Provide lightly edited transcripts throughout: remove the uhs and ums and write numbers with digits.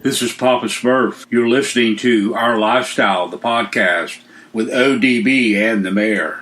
This is Papa Smurf. You're listening to Our Lifestyle, the podcast, with ODB and the mayor.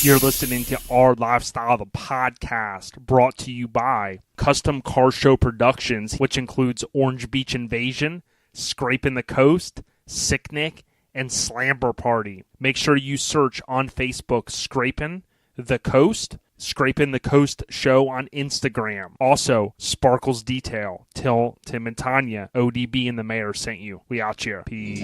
You're listening to Our Lifestyle, the podcast, brought to you by Custom Car Show Productions, which includes Orange Beach Invasion, Scrapin the Coast, Sicknick, and Slamber Party. Make sure you search on Facebook Scrapin the Coast, Scrapin the Coast Show on Instagram. Also, Sparkles Detail. Till Tim and Tanya, ODB and the mayor sent you. We out here. Peace.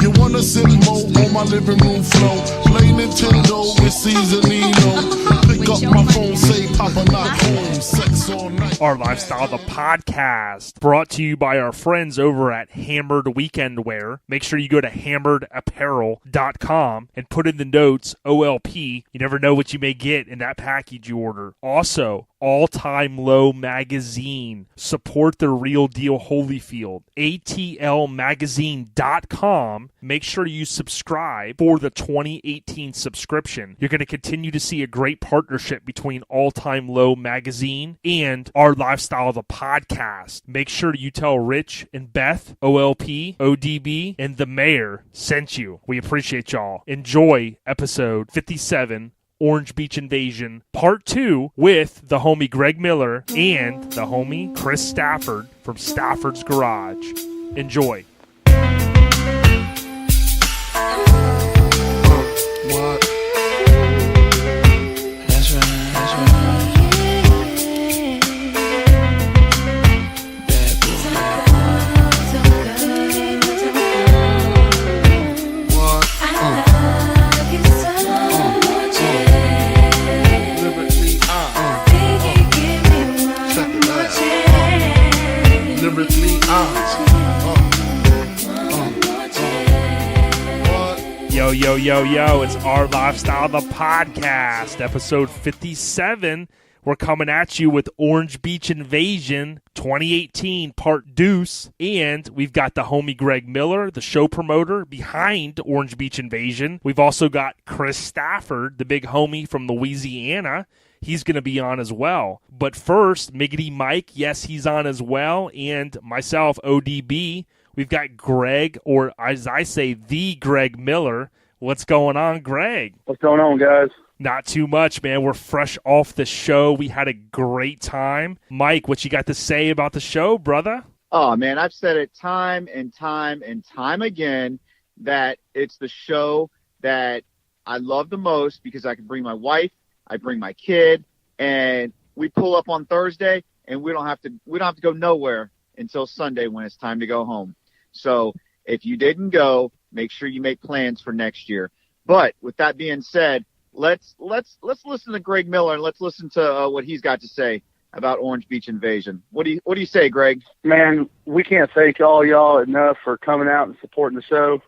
You wanna sit more on my living room floor? Play Nintendo with Seasonino. Pick up my phone, say Papa not home. Sex all night. Our Lifestyle, the podcast, brought to you by our friends over at Hammered Weekend Wear. Make sure you go to hammeredapparel.com and put in the notes OLP. You never know what you may get in that package you order. Also, All Time Low Magazine. Support the real deal Holyfield. ATLmagazine.com. Make sure you subscribe for the 2018 subscription. You're going to continue to see a great partnership between All Time Low Magazine and Our Lifestyle, the podcast. Make sure you tell Rich and Beth, OLP, ODB, and the mayor sent you. We appreciate y'all. Enjoy episode 57, Orange Beach Invasion, Part 2, with the homie Greg Miller and the homie Chris Stafford from Stafford's Garage. Enjoy. What? That's right. Bad boy. What? Lyrically Yo, it's Our Lifestyle, the podcast, episode 57. We're coming at you with Orange Beach Invasion 2018 Part Deuce, and we've got the homie Greg Miller, the show promoter behind Orange Beach Invasion. We've also got Chris Stafford, the big homie from Louisiana. He's going to be on as well. But first, Miggity Mike, yes, he's on as well, and myself, ODB. We've got Greg, or as I say, the Greg Miller. What's going on, Greg? What's going on, guys? Not too much, man. We're fresh off the show. We had a great time. Mike, what you got to say about the show, brother? Oh, man, I've said it time and time and time again that it's the show that I love the most because I can bring my wife, I bring my kid, and we pull up on Thursday, and we don't have to go nowhere until Sunday when it's time to go home. So if you didn't go, make sure you make plans for next year. But with that being said, let's listen to Greg Miller and let's listen to what he's got to say about Orange Beach Invasion. What do you say, Greg? Man, we can't thank y'all enough for coming out and supporting the show.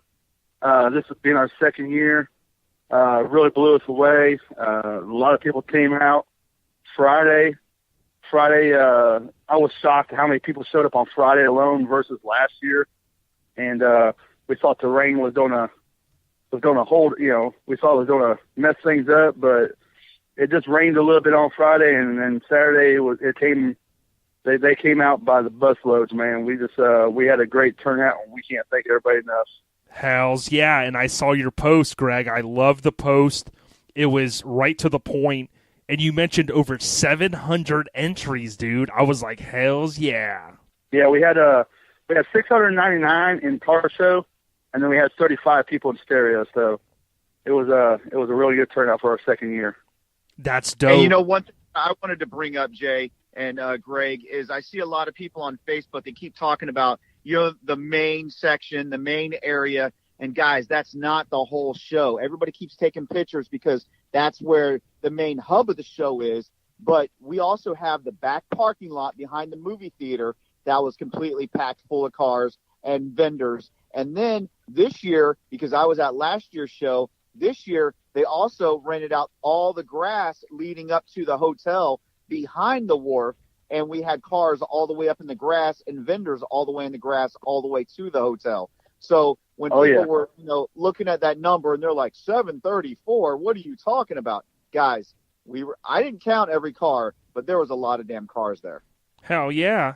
This has been our second year. Really blew us away. A lot of people came out Friday. I was shocked at how many people showed up on Friday alone versus last year. And we thought the rain was gonna hold, we thought it was gonna mess things up, but it just rained a little bit on Friday, and then Saturday they came out by the busloads, man. We had a great turnout, and we can't thank everybody enough. Hells yeah, and I saw your post, Greg. I love the post. It was right to the point, and you mentioned over 700 entries, dude. I was like, hells yeah. Yeah, we had 699 in car show, and then we had 35 people in stereo. So it was a really good turnout for our second year. That's dope. And one thing I wanted to bring up, Jay and Greg, is I see a lot of people on Facebook. They keep talking about the main section, the main area, and guys, that's not the whole show. Everybody keeps taking pictures because that's where the main hub of the show is. But we also have the back parking lot behind the movie theater that was completely packed full of cars and vendors. And then this year, because I was at last year's show, this year they also rented out all the grass leading up to the hotel behind the wharf, and we had cars all the way up in the grass and vendors all the way in the grass all the way to the hotel. So when people were, looking at that number and they're like 734, what are you talking about? Guys, I didn't count every car, but there was a lot of damn cars there. Hell yeah.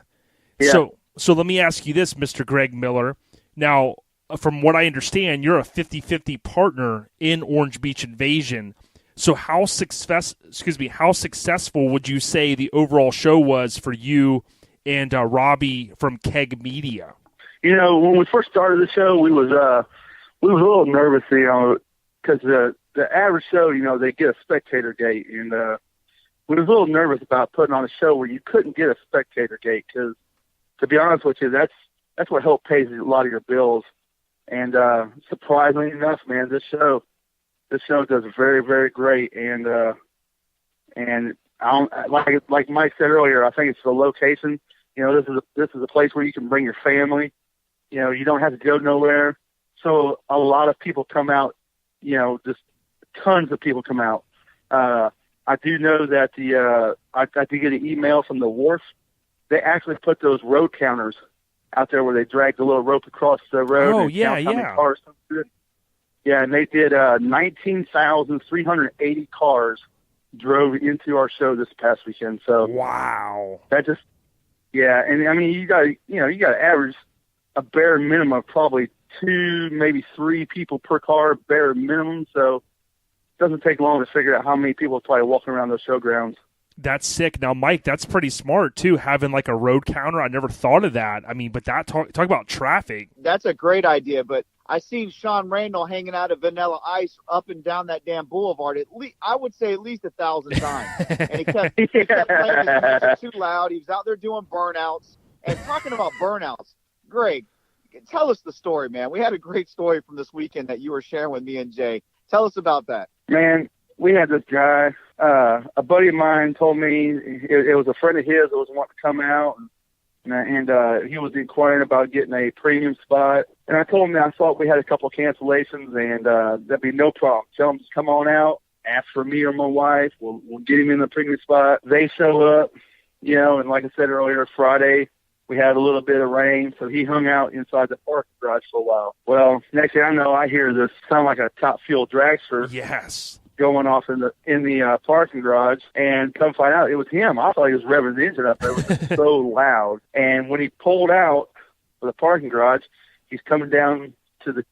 Yeah. So let me ask you this, Mr. Greg Miller. Now, from what I understand, you're a 50-50 partner in Orange Beach Invasion. So how successful would you say the overall show was for you and Robbie from Keg Media? When we first started the show, we was a little nervous, because the average show, they get a spectator gate, and we was a little nervous about putting on a show where you couldn't get a spectator gate, because to be honest with you, that's what helped pay a lot of your bills. And surprisingly enough, man, this show does very, very great. And like Mike said earlier, I think it's the location. This is a place where you can bring your family. You don't have to go nowhere. So a lot of people come out. Just tons of people come out. I do know that I did get an email from the wharf. They actually put those road counters out there where they drag the little rope across the road. Oh, and yeah, count how many yeah. cars come through it. Yeah, and they did 19,380 cars drove into our show this past weekend. So wow, that just and I mean you got to average a bare minimum of probably 2, maybe 3 people per car, bare minimum. So it doesn't take long to figure out how many people are probably walking around those showgrounds. That's sick. Now, Mike, that's pretty smart, too, having like a road counter. I never thought of that. I mean, but that talk about traffic. That's a great idea, but I seen Sean Randall hanging out of Vanilla Ice up and down that damn boulevard. I would say at least 1,000 times. And he kept playing his music too loud. He was out there doing burnouts. And talking about burnouts, Greg, tell us the story, man. We had a great story from this weekend that you were sharing with me and Jay. Tell us about that. Man, we had this guy, a buddy of mine told me it was a friend of his that was wanting to come out, and he was inquiring about getting a premium spot. And I told him that I thought we had a couple of cancellations, and that'd be no problem. Tell him to come on out, ask for me or my wife. We'll get him in the premium spot. They show up, and like I said earlier, Friday, we had a little bit of rain, so he hung out inside the parking garage for a while. Well, next thing I know, I hear this sound like a Top Fuel dragster. Yes. Going off in the parking garage, and come find out it was him. I thought he was revving the engine up. It was so loud. And when he pulled out of the parking garage, he's coming down to the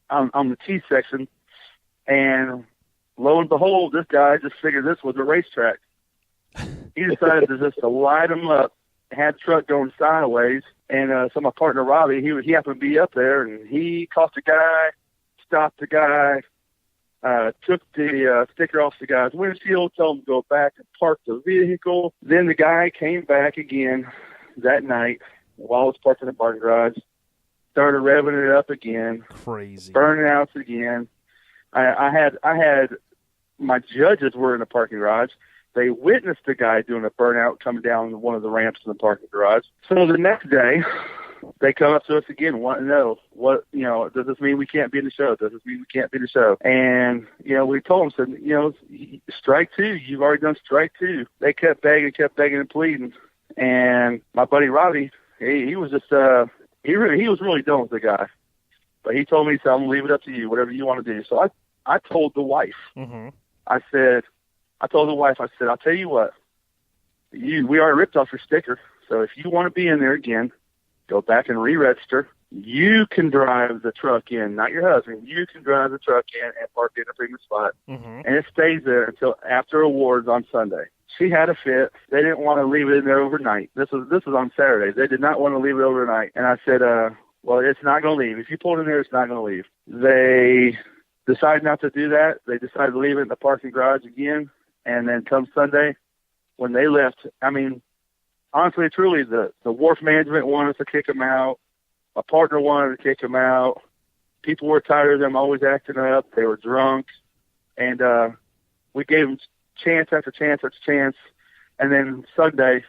on the T section, and lo and behold, this guy just figured this was a racetrack. He decided to light him up. Had the truck going sideways, and so my partner Robbie, he happened to be up there, and he caught the guy, stopped the guy. Took the sticker off the guy's windshield, told him to go back and park the vehicle. Then the guy came back again that night while I was parked in the parking garage, started revving it up again. Crazy. Burning out again. I had my judges were in the parking garage. They witnessed the guy doing a burnout coming down one of the ramps in the parking garage. So the next day, they come up to us again, wanting to know does this mean we can't be in the show? Does this mean we can't be in the show? And, we told them, strike 2, you've already done strike 2. They kept begging and pleading. And my buddy Robbie, he was just, he was really done with the guy. But he told me, I'm going to leave it up to you, whatever you want to do. So I told the wife, I told the wife, I'll tell you what, we already ripped off your sticker. So if you want to be in there again, go back and re-register. You can drive the truck in, not your husband. You can drive the truck in and park it in a premium spot. And it stays there until after awards on Sunday. She had a fit. They didn't want to leave it in there overnight. This was on Saturday. They did not want to leave it overnight. And I said, well, it's not going to leave. If you pull it in there, it's not going to leave. They decided not to do that. They decided to leave it in the parking garage again. And then come Sunday, when they left, I mean, honestly, truly, the wharf management wanted to kick them out. My partner wanted to kick them out. People were tired of them always acting up. They were drunk. And we gave them chance after chance after chance. And then Sunday,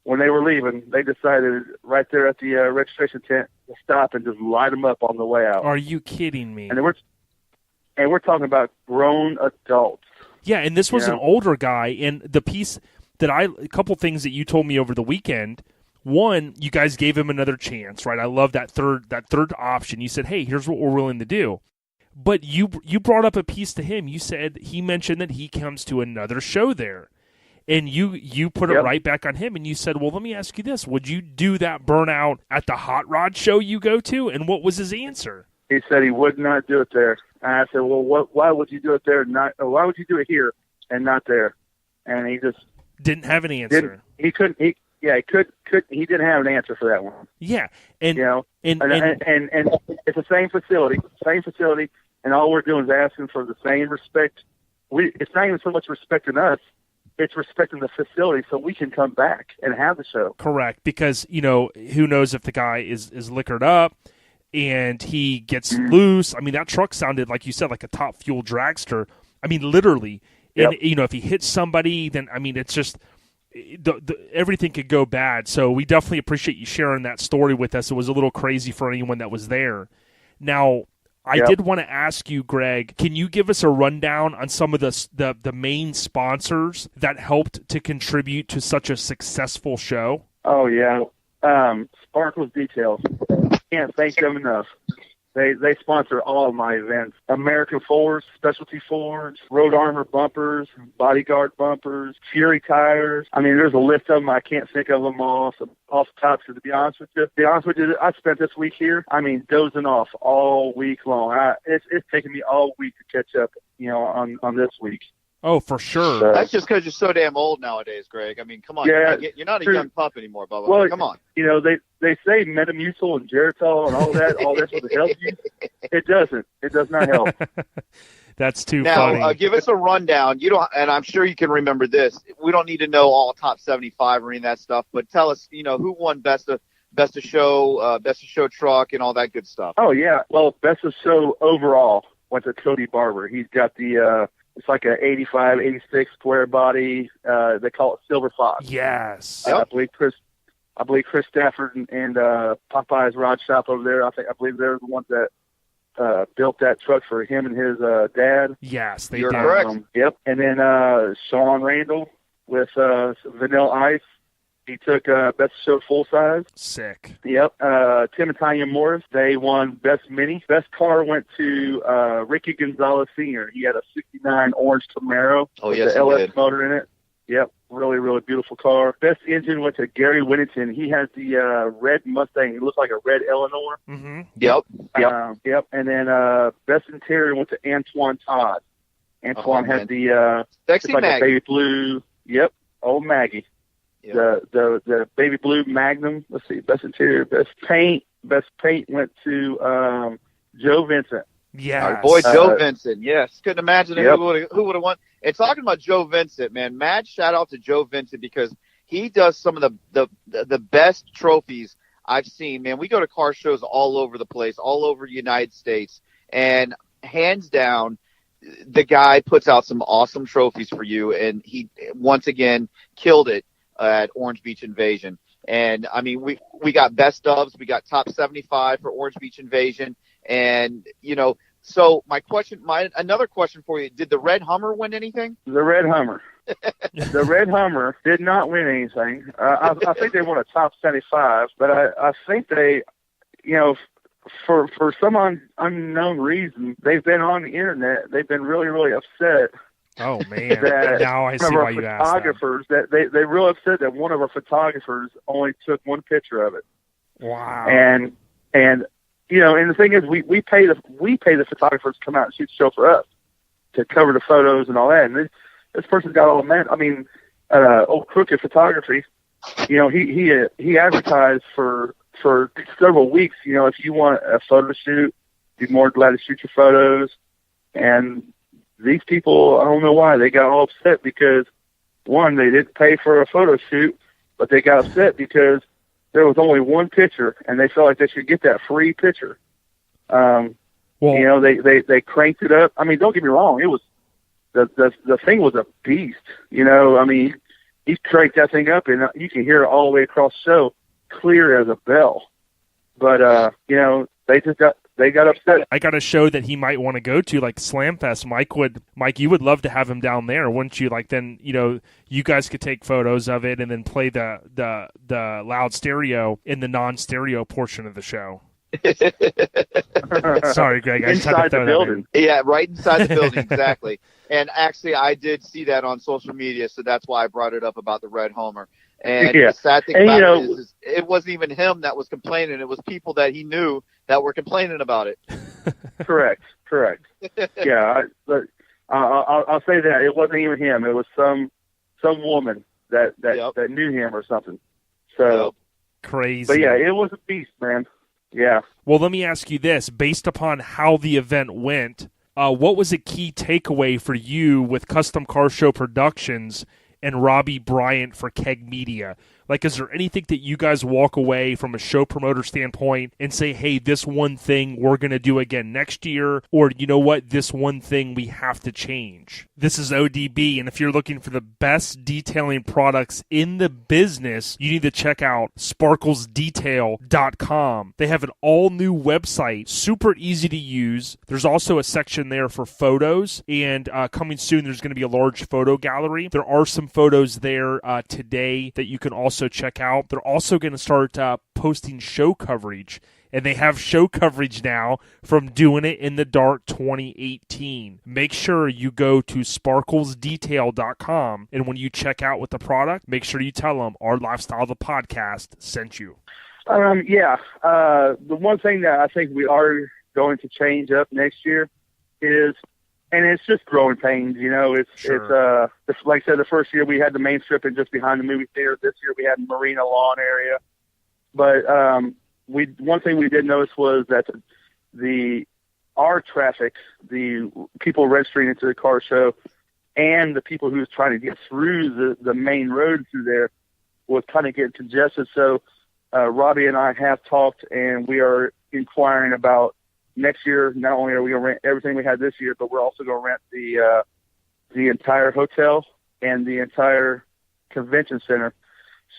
when they were leaving, they decided right there at the registration tent to stop and just light them up on the way out. Are you kidding me? And we're talking about grown adults. Yeah, and this was an older guy, and the piece that a couple things that you told me over the weekend. One, you guys gave him another chance, right? I love that third option. You said, hey, here's what we're willing to do. But you brought up a piece to him. You said he mentioned that he comes to another show there. And you put it right back on him, and you said, well, let me ask you this. Would you do that burnout at the Hot Rod show you go to? And what was his answer? He said he would not do it there. And I said, well, why would you do it there? Why would you do it here and not there? And he just didn't have an answer. He didn't have an answer for that one. Yeah. And and it's the same facility, and all we're doing is asking for the same respect. It's not even so much respecting us. It's respecting the facility so we can come back and have the show. Correct, because, who knows if the guy is liquored up and he gets loose. I mean, that truck sounded, like you said, like a top fuel dragster. I mean, literally. Yep. And, if he hits somebody, then, I mean, it's just everything could go bad. So we definitely appreciate you sharing that story with us. It was a little crazy for anyone that was there. Now, I did want to ask you, Greg, can you give us a rundown on some of the main sponsors that helped to contribute to such a successful show? Oh, yeah. Sparkles Details. Can't thank them enough. They sponsor all of my events. American Force, Specialty Forge, Road Armor bumpers, Bodyguard bumpers, Fury tires. I mean, there's a list of them. I can't think of them all off the top. So to be honest with you, I spent this week here, dozing off all week long. It's taken me all week to catch up, on this week. Oh, for sure. That's just because you're so damn old nowadays, Greg. I mean, come on. Yeah, you're not a young pup anymore, Bubba. Well, come on. They say Metamucil and Geritol and all that's what helps you. It doesn't. It does not help. That's too funny. Now, give us a rundown. You don't, and I'm sure you can remember this. We don't need to know all top 75 or any of that stuff, but tell us, who won best of show truck and all that good stuff. Oh yeah. Well, best of show overall went to Cody Barber. He's got the it's like a 85, 86 square body. They call it Silver Fox. Yes. I believe Chris Stafford and Popeye's Rod Shop over there. I believe they're the ones that built that truck for him and his dad. Yes, they You're did. correct. Yep. And then Sean Randall with Vanilla Ice. He took Best Show Full Size. Sick. Yep. Tim and Tanya Morris, they won Best Mini. Best car went to Ricky Gonzalez Sr. He had a 69 orange Camaro with the LS motor in it. Yep. Really, really beautiful car. Best engine went to Gary Whittington. He has the red Mustang. It looks like a red Eleanor. Mm-hmm. Yep. And then Best Interior went to Antoine Todd. Antoine had the Sexy like Maggie. a baby blue. Yep. Old Maggie. Yep. The baby blue Magnum. Let's see. Best Interior. Best paint went to Joe Vincent. Yeah, our boy Joe Vincent. Yes, couldn't imagine who would have won. And talking about Joe Vincent, man, mad shout out to Joe Vincent because he does some of the best trophies I've seen. Man, we go to car shows all over the place, all over the United States, and hands down, the guy puts out some awesome trophies for you. And he once again killed it at Orange Beach Invasion. And I mean, we got best ofs, we got top 75 for Orange Beach Invasion. And, so another question for you, did the Red Hummer win anything? The Red Hummer. The Red Hummer did not win anything. I think they won a top 75, but I think they, for some unknown reason, they've been on the internet. They've been really, really upset. Oh, man. Now I see why you asked photographers, they're real upset that one of our photographers only took one picture of it. Wow. And and the thing is, we pay the photographers to come out and shoot the show for us to cover the photos and all that. And this person's got all the men. I mean, Old Crooked Photography. He advertised for several weeks. If you want a photo shoot, be more glad to shoot your photos. And these people, I don't know why, they got all upset because, one, they didn't pay for a photo shoot, but they got upset because there was only one picture, and they felt like they should get that free picture. They cranked it up. I mean, don't get me wrong, it was the thing was a beast. I mean, he cranked that thing up, and you can hear it all the way across the show, clear as a bell. But they got upset. I got a show that he might want to go to, like Slamfest. Mike, you would love to have him down there, wouldn't you? Like then, you guys could take photos of it and then play the loud stereo in the non-stereo portion of the show. Sorry, Greg. I just had to Inside throw the that in. building. Yeah, right inside the building, exactly. And actually, I did see that on social media, so that's why I brought it up about the red Homer. And Yeah. the sad thing And, about you know, it is it wasn't even him that was complaining. It was people that he knew that were complaining about it. Correct. Yeah, I'll say that it wasn't even him. It was some woman that knew him or something. So, Yep. Crazy. but yeah, it was a beast, man. Yeah. Well, let me ask you this. Based upon how the event went, what was a key takeaway for you with Custom Car Show Productions and Robbie Bryant for Keg Media? Like, is there anything that you guys walk away from a show promoter standpoint and say, hey, this one thing we're going to do again next year, or you know what, this one thing we have to change? This is ODB, and if you're looking for the best detailing products in the business, you need to check out sparklesdetail.com. They have an all-new website, super easy to use. There's also a section there for photos, and coming soon, there's going to be a large photo gallery. There are some photos there today that you can also check out. They're also going to start posting show coverage, and they have show coverage now from Doing It in the Dark 2018. Make sure you go to sparklesdetail.com, and when you check out with the product, make sure you tell them our Lifestyle the Podcast sent you. Yeah. The one thing that I think we are going to change up next year is, and it's just growing pains, you know. It's like I said, the first year we had the main strip and just behind the movie theater. This year we had Marina Lawn area. But one thing we did notice was that our traffic, the people registering into the car show, and the people who was trying to get through the main road through there was kind of getting congested. So Robbie and I have talked, and we are inquiring about next year. Not only are we going to rent everything we had this year, but we're also going to rent the entire hotel and the entire convention center.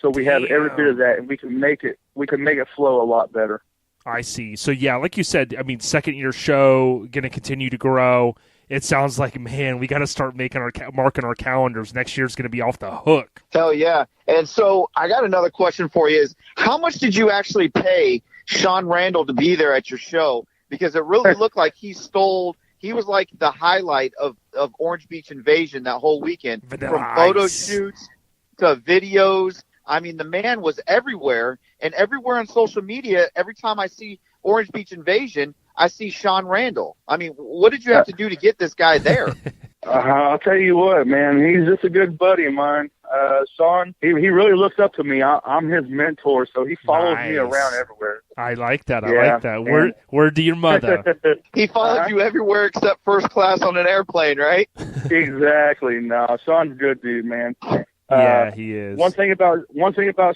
So we have every bit of that, and we can make it flow a lot better. I see. So yeah, like you said, I mean, second year show going to continue to grow. It sounds like, man, we got to start marking our calendars. Next year's going to be off the hook. Hell yeah. And so I got another question for you: is how much did you actually pay Sean Randall to be there at your show? Because it really looked like he was like the highlight of Orange Beach Invasion that whole weekend. From photo shoots to videos. I mean, the man was everywhere, and everywhere on social media, every time I see Orange Beach Invasion, I see Sean Randall. I mean, what did you have to do to get this guy there? I'll tell you what, man, he's just a good buddy of mine. Sean, he really looks up to me. I'm his mentor, so he follows me around everywhere. I like that. I like that. Where do your mother? He follows you everywhere except first class on an airplane, right? Exactly. No, Sean's a good dude, man. Yeah, he is. One thing about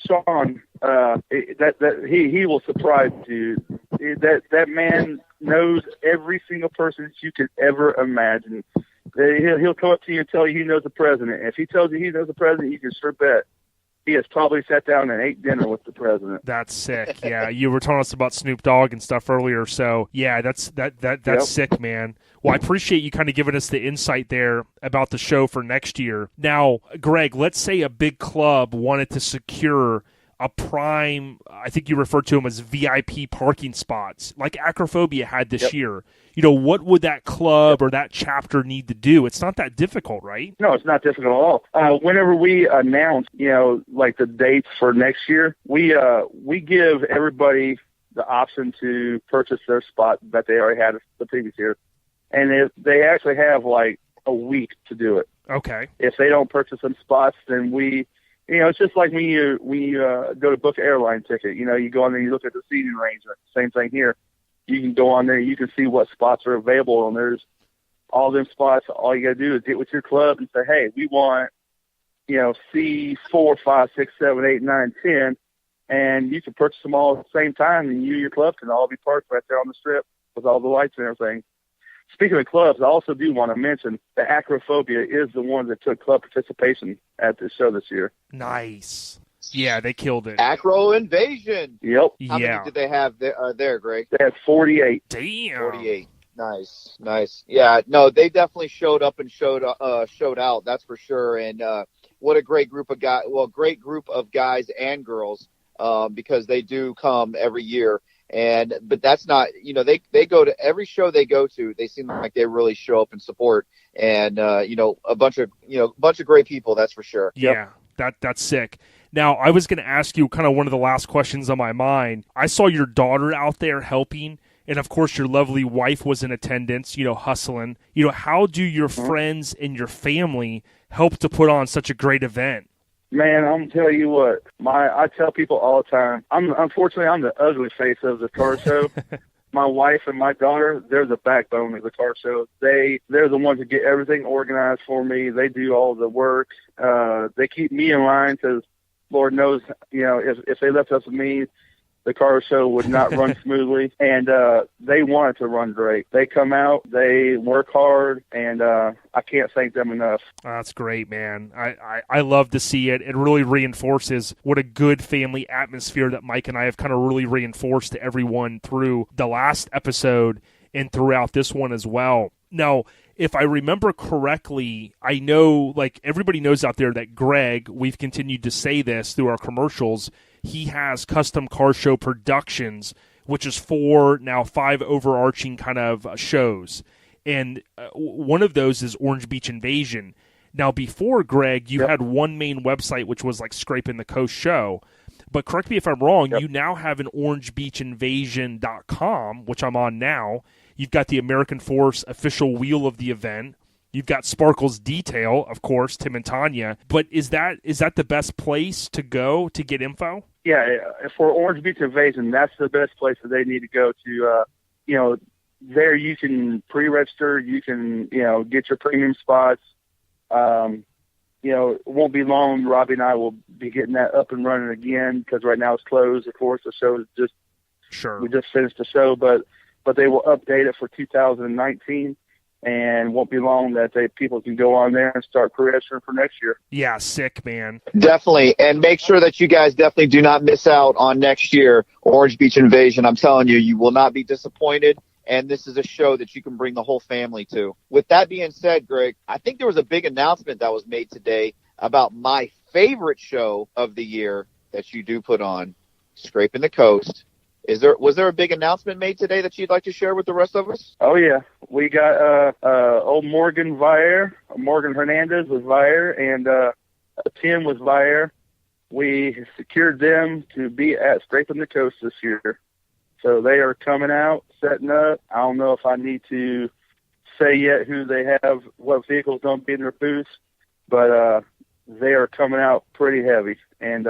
Sean, that he will surprise you. That man knows every single person that you could ever imagine. He'll come up to you and tell you he knows the president. If he tells you he knows the president, you can sure bet he has probably sat down and ate dinner with the president. That's sick. Yeah, you were telling us about Snoop Dogg and stuff earlier. So yeah, that's sick, man. Well, I appreciate you kind of giving us the insight there about the show for next year. Now, Greg, let's say a big club wanted to secure a prime, I think you referred to them as VIP parking spots, like Acrophobia had this year. You know, what would that club or that chapter need to do? It's not that difficult, right? No, it's not difficult at all. Whenever we announce, like the dates for next year, we give everybody the option to purchase their spot that they already had the previous year. And if they actually have like a week to do it. Okay. If they don't purchase some spots, then it's just like when you go to book an airline ticket. You go on there, you look at the seating arrangement. Same thing here. You can go on there, you can see what spots are available, and there's all them spots. All you got to do is get with your club and say, hey, we want, C 4, 5, 6, 7, 8, 9, 10, and you can purchase them all at the same time, and you and your club can all be parked right there on the strip with all the lights and everything. Speaking of clubs, I also do want to mention that Acrophobia is the one that took club participation at the show this year. Nice. Yeah, they killed it. Acro Invasion. Yep. How many did they have there, Greg? They had 48. Damn. 48. Nice. Yeah, no, they definitely showed up and showed out. That's for sure. And what a great group of guys. Well, great group of guys and girls because they do come every year. But that's not, they go to every show they go to. They seem like they really show up and support, and a bunch of great people. That's for sure. Yeah, that's sick. Now, I was going to ask you kind of one of the last questions on my mind. I saw your daughter out there helping, and of course your lovely wife was in attendance, hustling. How do your friends and your family help to put on such a great event? Man, I'm tell you what. I tell people all the time. Unfortunately, I'm the ugly face of the car show. My wife and my daughter, they're the backbone of the car show. They're the ones that get everything organized for me. They do all the work. They keep me in line because Lord knows, if they left us with me, the car show would not run smoothly. And they want it to run great. They come out, they work hard, and I can't thank them enough. That's great, man. I love to see it. It really reinforces what a good family atmosphere that Mike and I have kind of really reinforced to everyone through the last episode and throughout this one as well. Now, if I remember correctly, I know, like everybody knows out there that Greg, we've continued to say this through our commercials, he has Custom Car Show Productions, which is 5 overarching kind of shows. And one of those is Orange Beach Invasion. Now, before, Greg, you had one main website, which was like Scrapin' the Coast Show. But correct me if I'm wrong, you now have an orangebeachinvasion.com, which I'm on now. You've got the American Force official wheel of the event. You've got Sparkle's Detail, of course, Tim and Tanya. But is that the best place to go to get info? Yeah, for Orange Beach Invasion, that's the best place that they need to go to. There you can pre-register. You can, get your premium spots. It won't be long. Robbie and I will be getting that up and running again because right now it's closed. Of course, the show is we just finished the show, but they will update it for 2019, and won't be long that people can go on there and start pre-registering for next year. Yeah, sick, man. Definitely, and make sure that you guys definitely do not miss out on next year, Orange Beach Invasion. I'm telling you, you will not be disappointed, and this is a show that you can bring the whole family to. With that being said, Greg, I think there was a big announcement that was made today about my favorite show of the year that you do put on, Scrapin' the Coast. Was there a big announcement made today that you'd like to share with the rest of us? Oh yeah, we got old Morgan Hernandez with ViAir, and Tim with ViAir. We secured them to be at Scrapin' the Coast this year, so they are coming out, setting up. I don't know if I need to say yet who they have, what vehicles going to be in their booths, but they are coming out pretty heavy, and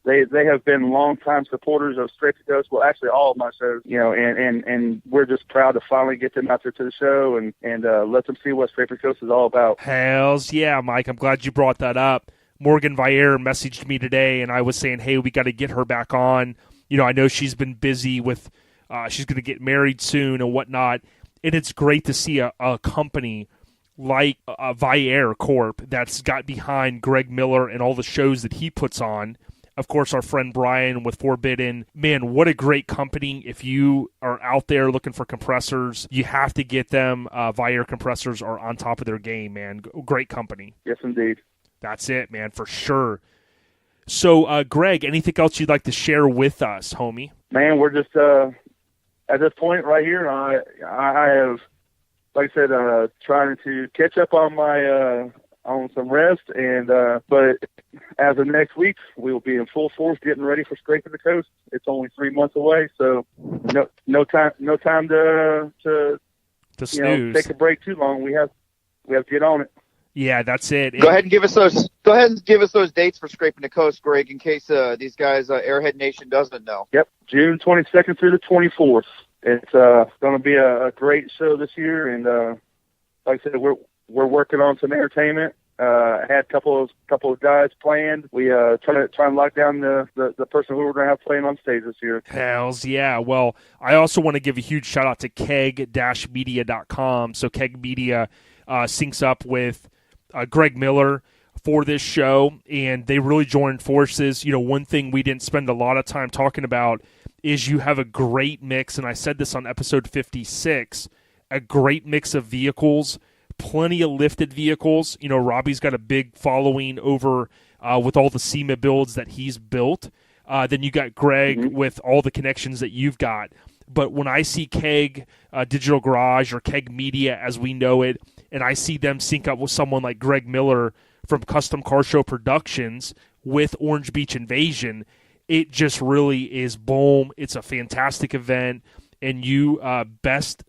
They have been longtime supporters of Scrapin' the Coast. Well, actually, all of my shows, and we're just proud to finally get them out there to the show and let them see what Scrapin' the Coast is all about. Hells yeah, Mike. I'm glad you brought that up. Morgan ViAir messaged me today, and I was saying, hey, we got to get her back on. I know she's been busy with, she's going to get married soon and whatnot, and it's great to see a company like ViAir Corp that's got behind Greg Miller and all the shows that he puts on. Of course, our friend Brian with Forbidden. Man, what a great company. If you are out there looking for compressors, you have to get them. ViAir compressors are on top of their game, man. Great company. Yes, indeed. That's it, man, for sure. So, Greg, anything else you'd like to share with us, homie? Man, we're just, at this point right here, I have, like I said, trying to catch up on my on some rest, and but as of next week, we will be in full force getting ready for Scrapin' the Coast. It's only 3 months away, so no time to snooze. Take a break too long. We have to get on it. Yeah, that's it. Go ahead and give us those dates for Scrapin' the Coast, Greg, in case these guys, Airhead Nation, doesn't know. Yep, June 22nd through the 24th. It's going to be a great show this year, and like I said, we're working on some entertainment. I had a couple of guys planned. We try and lock down the person who we're going to have playing on stage this year. Hells yeah. Well, I also want to give a huge shout out to keg-media.com. So Keg Media syncs up with Greg Miller for this show, and they really joined forces. One thing we didn't spend a lot of time talking about is you have a great mix, and I said this on episode 56, a great mix of vehicles, plenty of lifted vehicles. Robbie's got a big following over with all the SEMA builds that he's built. Then you got Greg with all the connections that you've got. But when I see Keg Digital Garage or Keg Media as we know it, and I see them sync up with someone like Greg Miller from Custom Car Show Productions with Orange Beach Invasion, it just really is boom. It's a fantastic event, and you best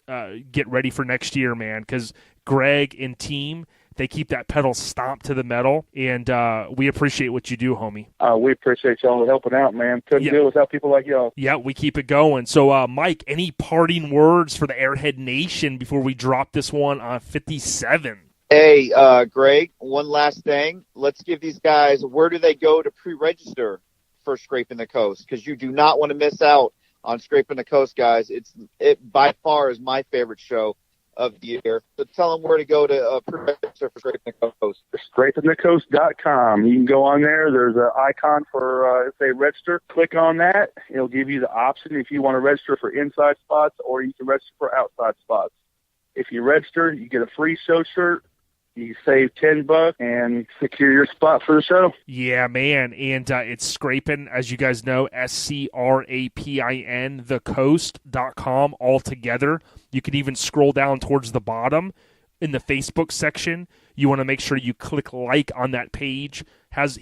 get ready for next year, man, because Greg and team, they keep that pedal stomped to the metal, and we appreciate what you do, homie. We appreciate y'all helping out, man. Couldn't do it without people like y'all. Yeah, we keep it going. So, Mike, any parting words for the Airhead Nation before we drop this one on 57? Hey, Greg, one last thing. Let's give these guys, where do they go to pre-register for Scrapin' the Coast? Because you do not want to miss out on Scrapin' the Coast, guys. It by far is my favorite show of the year. So tell them where to go to pre-register for Scrapin' the Coast. Scrapinthecoast.com. You can go on there. There's an icon for, say, register. Click on that. It'll give you the option if you want to register for inside spots or you can register for outside spots. If you register, you get a free show shirt. You save $10 and secure your spot for the show. Yeah, man. And it's Scrapin, as you guys know, SCRAPIN, thecoast.com all together. You can even scroll down towards the bottom in the Facebook section. You want to make sure you click like on that page.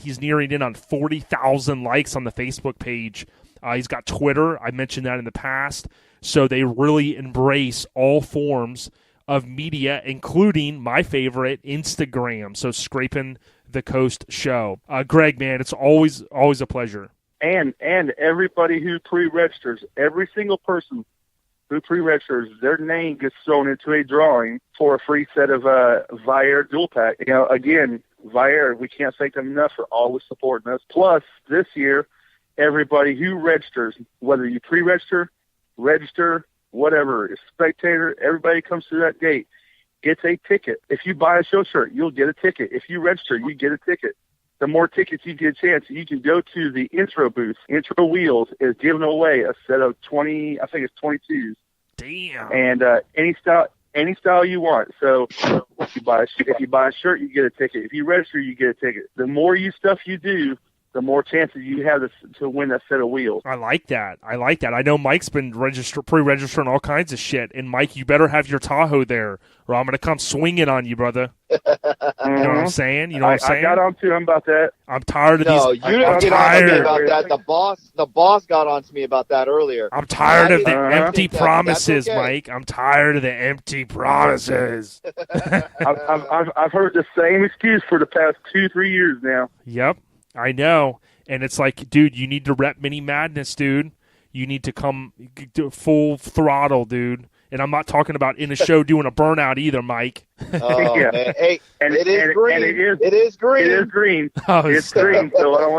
He's nearing in on 40,000 likes on the Facebook page. He's got Twitter. I mentioned that in the past. So they really embrace all forms of media, including my favorite, Instagram. So Scrapin' the Coast Show. Greg, man, it's always a pleasure. And everybody who pre-registers, every single person who pre-registers, their name gets thrown into a drawing for a free set of ViAir dual pack. You know, again, ViAir, we can't thank them enough for always supporting us. Plus, this year, everybody who registers, whether you pre-register, register, whatever, spectator, everybody comes through that gate, gets a ticket. If you buy a show shirt, you'll get a ticket. If you register, you get a ticket. The more tickets you get a chance, you can go to the intro booth. Intro Wheels is giving away a set of 20, I think it's 22s. Damn. And any style you want. So if you buy a shirt, you get a ticket. If you register, you get a ticket. The more stuff you do, the more chances you have to win that set of wheels. I like that. I know Mike's been pre-registering all kinds of shit. And, Mike, you better have your Tahoe there, or I'm going to come swinging on you, brother. You know what I'm saying? I got on to him about that. I'm tired of these. No, you didn't get on to me about that. The boss got on to me about that earlier. I'm tired of the empty promises, okay. Mike. I'm tired of the empty promises. I've heard the same excuse for the past 2-3 years now. Yep. I know, and it's like, dude, you need to rep Mini Madness, dude. You need to come full throttle, dude. And I'm not talking about in a show doing a burnout either, Mike. Oh, yeah. Man. Hey, it is green. It is green. Oh, it's green, so I don't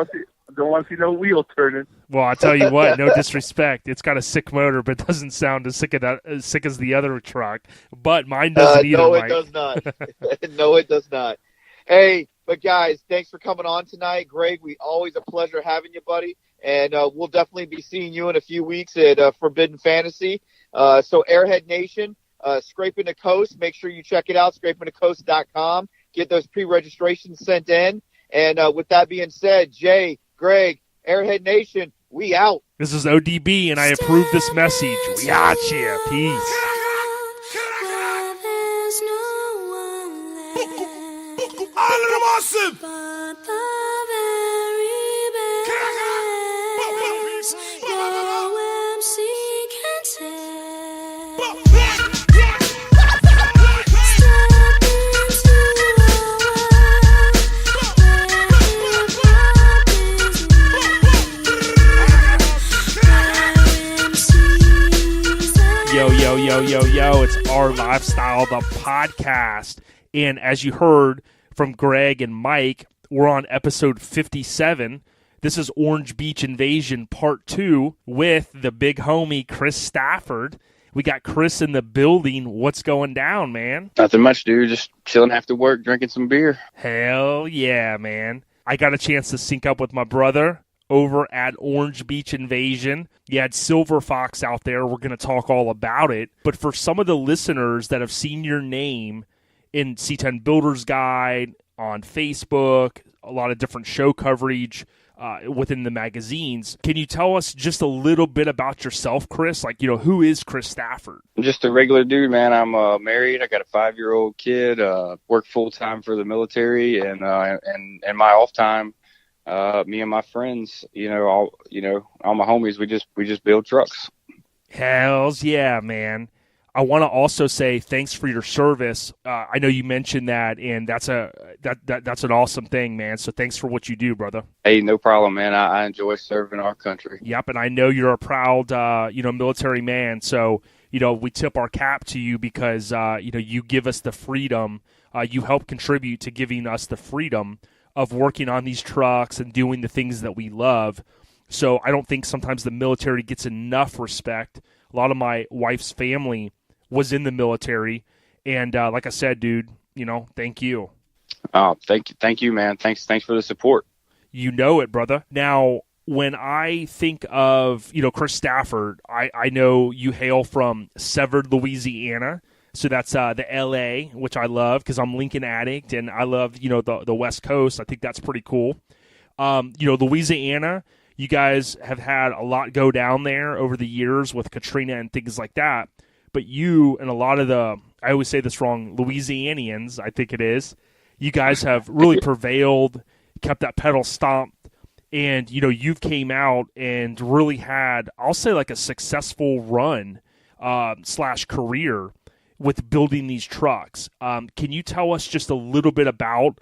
want to see no wheel turning. Well, I tell you what, no disrespect. It's got a sick motor, but doesn't sound as sick as the other truck. But mine doesn't either, Mike. No, it does not. No, it does not. Hey, but guys, thanks for coming on tonight. Greg, always a pleasure having you, buddy. And we'll definitely be seeing you in a few weeks at Forbidden Fantasy. So Airhead Nation, Scrapin' the Coast, make sure you check it out, scrapinthecoast.com. Get those pre-registrations sent in. And with that being said, Jay, Greg, Airhead Nation, we out. This is ODB, and I approve this message. We out here. Peace. All of them awesome. But the very best OMC can tell. Step into Yo, it's Our Lifestyle, the podcast. And as you heard from Greg and Mike, we're on episode 57. This is Orange Beach Invasion Part 2 with the big homie Chris Stafford. We got Chris in the building. What's going down, man? Nothing much, dude. Just chilling after work, drinking some beer. Hell yeah, man. I got a chance to sync up with my brother over at Orange Beach Invasion. You had Silver Fox out there. We're going to talk all about it. But for some of the listeners that have seen your name in C10 Builder's Guide, on Facebook, a lot of different show coverage within the magazines. Can you tell us just a little bit about yourself, Chris? Like, who is Chris Stafford? I'm just a regular dude, man. I'm married. I got a 5-year-old kid. Work full time for the military, and my off time, me and my friends, all my homies, we just build trucks. Hells yeah, man. I want to also say thanks for your service. I know you mentioned that, and that's an awesome thing, man. So thanks for what you do, brother. Hey, no problem, man. I enjoy serving our country. Yep, and I know you're a proud, military man. So, we tip our cap to you because, you give us the freedom. You help contribute to giving us the freedom of working on these trucks and doing the things that we love. So I don't think sometimes the military gets enough respect. A lot of my wife's family was in the military, and like I said, dude, thank you. Oh, thank you, man. Thanks for the support. You know it, brother. Now, when I think of Chris Stafford, I know you hail from Severed, Louisiana. So that's the L.A., which I love because I'm Lincoln addict, and I love the West Coast. I think that's pretty cool. Louisiana, you guys have had a lot go down there over the years with Katrina and things like that. But you and a lot of I always say this wrong, Louisianians, I think it is, you guys have really prevailed, kept that pedal stomped, and, you've came out and really had, I'll say, like a successful run / career with building these trucks. Can you tell us just a little bit about,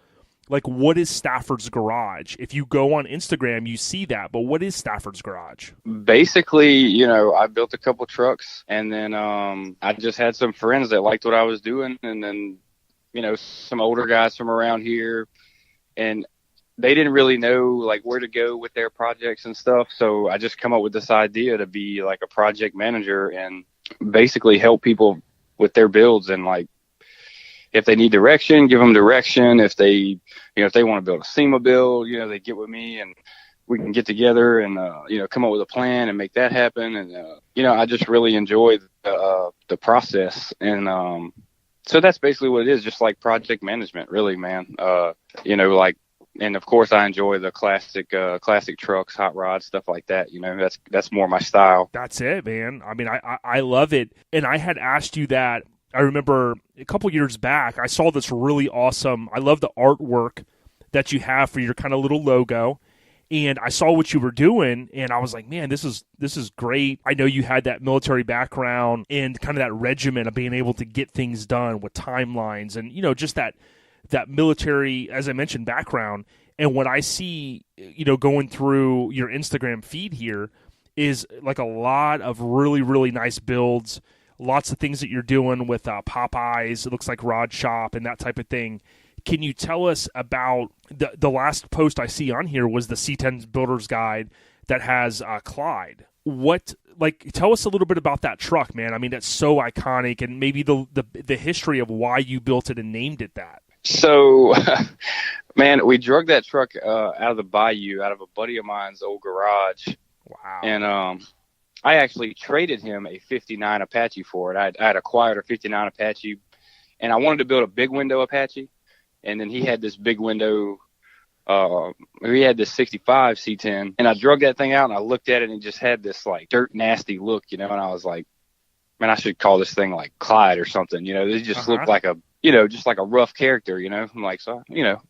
like, what is Stafford's Garage? If you go on Instagram, you see that, but what is Stafford's Garage? Basically, I built a couple trucks, and then I just had some friends that liked what I was doing, and then, some older guys from around here, and they didn't really know, like, where to go with their projects and stuff, so I just come up with this idea to be, like, a project manager and basically help people with their builds, and, like, if they need direction, give them direction. If they, if they want to build a SEMA build, they get with me and we can get together and, come up with a plan and make that happen. And, I just really enjoy the process. And so that's basically what it is, just like project management, really, man. And of course I enjoy the classic trucks, hot rods, stuff like that. That's more my style. That's it, man. I mean, I love it. And I had asked you that. I remember a couple years back, I saw this really awesome, I love the artwork that you have for your kind of little logo, and I saw what you were doing, and I was like, man, this is great. I know you had that military background and kind of that regimen of being able to get things done with timelines and, just that military, as I mentioned, background. And what I see, going through your Instagram feed here is like a lot of really, really nice builds. Lots of things that you're doing with Popeyes, it looks like Rod Shop and that type of thing. Can you tell us about the last post I see on here was the C10 Builder's Guide that has Clyde. Tell us a little bit about that truck, man. I mean, that's so iconic, and maybe the history of why you built it and named it that. So, man, we drug that truck out of the bayou, out of a buddy of mine's old garage. Wow. And I actually traded him a 59 Apache for it. I had acquired a 59 Apache, and I wanted to build a big window Apache. And then he had this big window, he had this 65 C10. And I drug that thing out, and I looked at it, and it just had this, like, dirt nasty look, and I was like, man, I should call this thing, like, Clyde or something. It just looked like a, just like a rough character, I'm like, so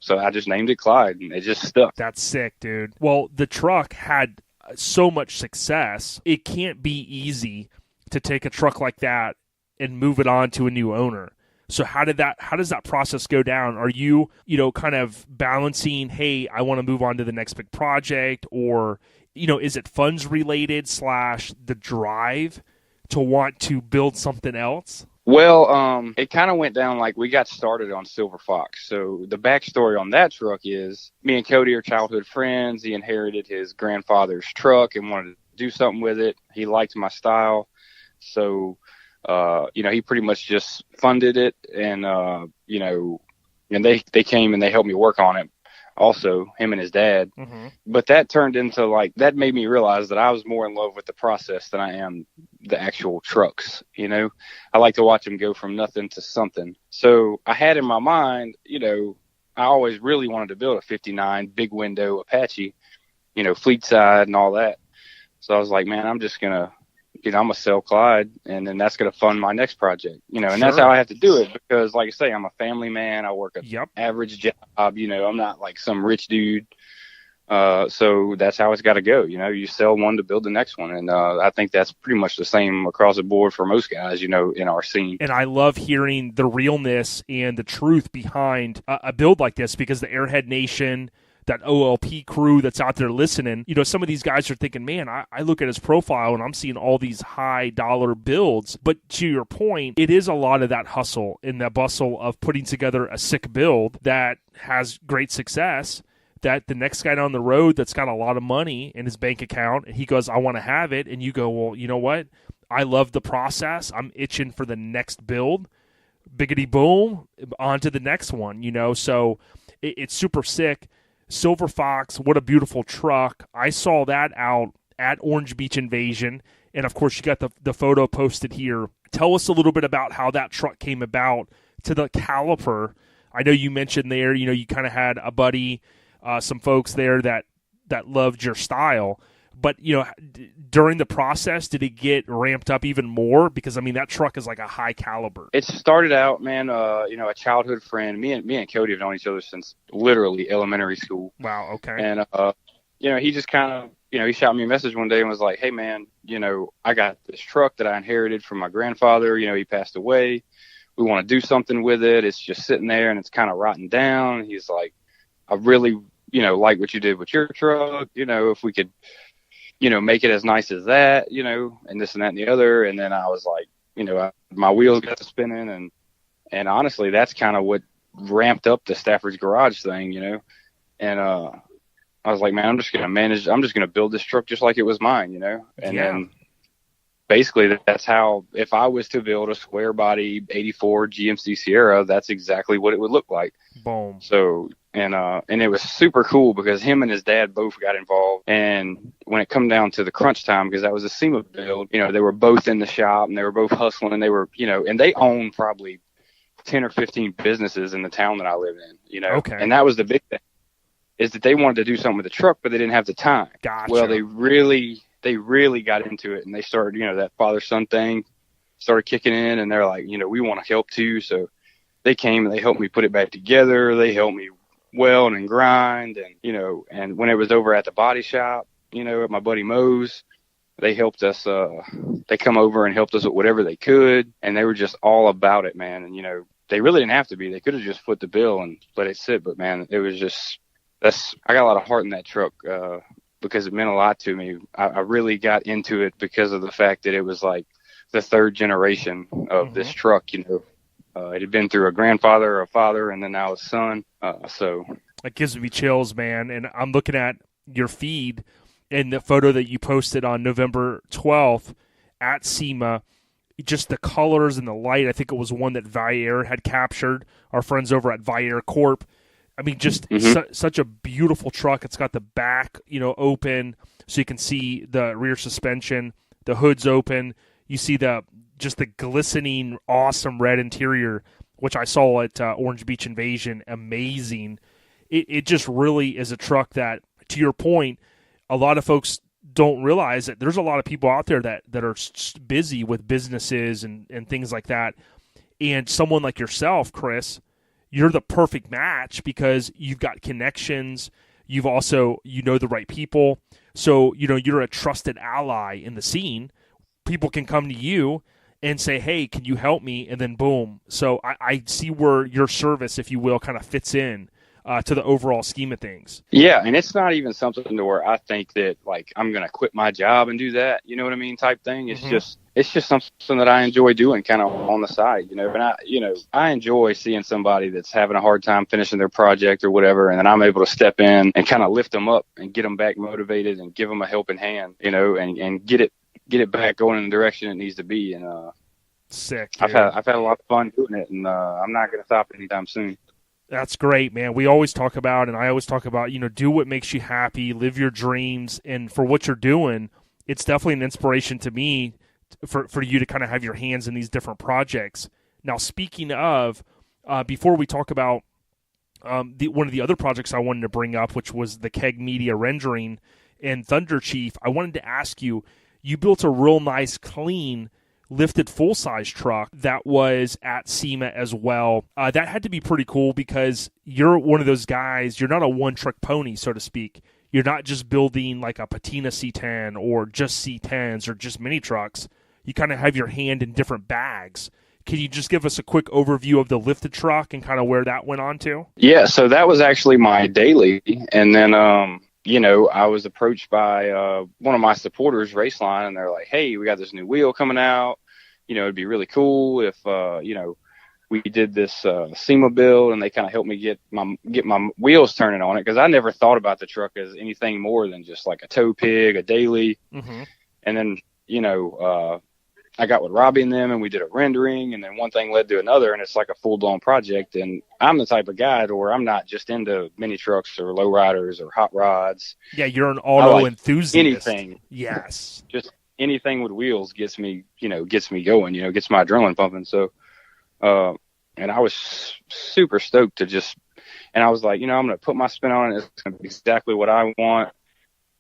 I just named it Clyde, and it just stuck. That's sick, dude. Well, the truck had so much success, it can't be easy to take a truck like that and move it on to a new owner. So how does that process go down? Are you, kind of balancing, hey, I want to move on to the next big project, or, is it funds related / the drive to want to build something else? Well, it kind of went down like we got started on Silver Fox. So the backstory on that truck is me and Cody are childhood friends. He inherited his grandfather's truck and wanted to do something with it. He liked my style. So, he pretty much just funded it, and, and they came and they helped me work on it. Also, him and his dad. Mm-hmm. But that turned into, like, that made me realize that I was more in love with the process than I am the actual trucks. I like to watch them go from nothing to something. So I had in my mind, I always really wanted to build a 59 big window Apache, fleet side and all that. So I was like, man, I'm just going to, I'm going to sell Clyde, and then that's going to fund my next project, and that's how I have to do it because, like I say, I'm a family man. I work an average job, I'm not like some rich dude. So that's how it's got to go. You sell one to build the next one. And I think that's pretty much the same across the board for most guys, in our scene. And I love hearing the realness and the truth behind a build like this, because the Airhead Nation, that OLP crew that's out there listening, some of these guys are thinking, man, I look at his profile and I'm seeing all these high dollar builds. But to your point, it is a lot of that hustle and that bustle of putting together a sick build that has great success, that the next guy down the road that's got a lot of money in his bank account, and he goes, I want to have it. And you go, well, you know what? I love the process. I'm itching for the next build. Biggity boom, on to the next one, So it's super sick. Silver Fox, what a beautiful truck. I saw that out at Orange Beach Invasion. And, of course, you got the photo posted here. Tell us a little bit about how that truck came about to the caliper. I know you mentioned there, you kind of had a buddy, some folks there that loved your style. But, during the process, did it get ramped up even more? Because, that truck is like a high caliber. It started out, man, a childhood friend. Me and Cody have known each other since literally elementary school. Wow, okay. And, he just kind of, he shot me a message one day and was like, hey, man, I got this truck that I inherited from my grandfather. He passed away. We want to do something with it. It's just sitting there and it's kind of rotting down. He's like, I really, like what you did with your truck. If we could, make it as nice as that, and this and that and the other. And then I was like, my wheels got to spinning. And honestly, that's kind of what ramped up the Stafford's Garage thing, And I was like, man, I'm just going to build this truck just like it was mine, And then basically that's how, if I was to build a square body 84 GMC Sierra, that's exactly what it would look like. Boom. So, and it was super cool because him and his dad both got involved. And when it come down to the crunch time, because that was a SEMA build, they were both in the shop and they were both hustling, and they were, and they own probably 10 or 15 businesses in the town that I live in, Okay. And that was the big thing, is that they wanted to do something with the truck, but they didn't have the time. Gotcha. Well, they really got into it, and they started, that father-son thing started kicking in, and they're like, we want to help too. So they came and they helped me put it back together. They helped me weld and grind, and, and when it was over at the body shop, at my buddy Mo's, they helped us, they come over and helped us with whatever they could. And they were just all about it, man. And, they really didn't have to be. They could have just put the bill and let it sit. But, man, it was just, I got a lot of heart in that truck, because it meant a lot to me. I really got into it because of the fact that it was like the third generation of this truck, it had been through a grandfather, a father, and then now a son. So that gives me chills, man. And I'm looking at your feed and the photo that you posted on November 12th at SEMA. Just the colors and the light. I think it was one that ViAir had captured, our friends over at ViAir Corp. Just such a beautiful truck. It's got the back, open, so you can see the rear suspension. The hood's open. You see the glistening, awesome red interior, which I saw at Orange Beach Invasion. Amazing. It just really is a truck that, to your point, a lot of folks don't realize that there's a lot of people out there that are busy with businesses and things like that. And someone like yourself, Chris, you're the perfect match because you've got connections. You've also, the right people. So, you're a trusted ally in the scene. People can come to you and say, hey, can you help me? And then boom. So I see where your service, if you will, kind of fits in to the overall scheme of things. Yeah, and it's not even something to where I think that, like, I'm going to quit my job and do that, you know what I mean, type thing. It's just something that I enjoy doing kind of on the side, and I enjoy seeing somebody that's having a hard time finishing their project or whatever, and then I'm able to step in and kind of lift them up and get them back motivated and give them a helping hand, and get it back going in the direction it needs to be. And sick. I've had a lot of fun doing it, and I'm not going to stop anytime soon. That's great, man. We always talk about, and I always talk about, do what makes you happy, live your dreams, and for what you're doing, it's definitely an inspiration to me for you to kind of have your hands in these different projects. Now, speaking of, before we talk about one of the other projects I wanted to bring up, which was the Keg Media rendering and Thunder Chief. I wanted to ask you, you built a real nice, clean, lifted full-size truck that was at SEMA as well. That had to be pretty cool because you're one of those guys, you're not a one-trick pony, so to speak. You're not just building like a patina C10 or just C10s or just mini trucks. You kind of have your hand in different bags. Can you just give us a quick overview of the lifted truck and kind of where that went on to? Yeah, so that was actually my daily. And then, I was approached by one of my supporters, Raceline, and they're like, hey, we got this new wheel coming out. It'd be really cool if, we did this SEMA build, and they kind of helped me get my wheels turning on it, because I never thought about the truck as anything more than just like a tow pig, a daily. Mm-hmm. And then, I got with Robbie and them, and we did a rendering, and then one thing led to another, and it's like a full-blown project. And I'm the type of guy to where I'm not just into mini trucks or lowriders or hot rods. Yeah, you're an auto enthusiast. Anything. Yes. Just anything with wheels gets me going, gets my adrenaline pumping. So, and I was super stoked to and I was like, I'm going to put my spin on it. It's going to be exactly what I want.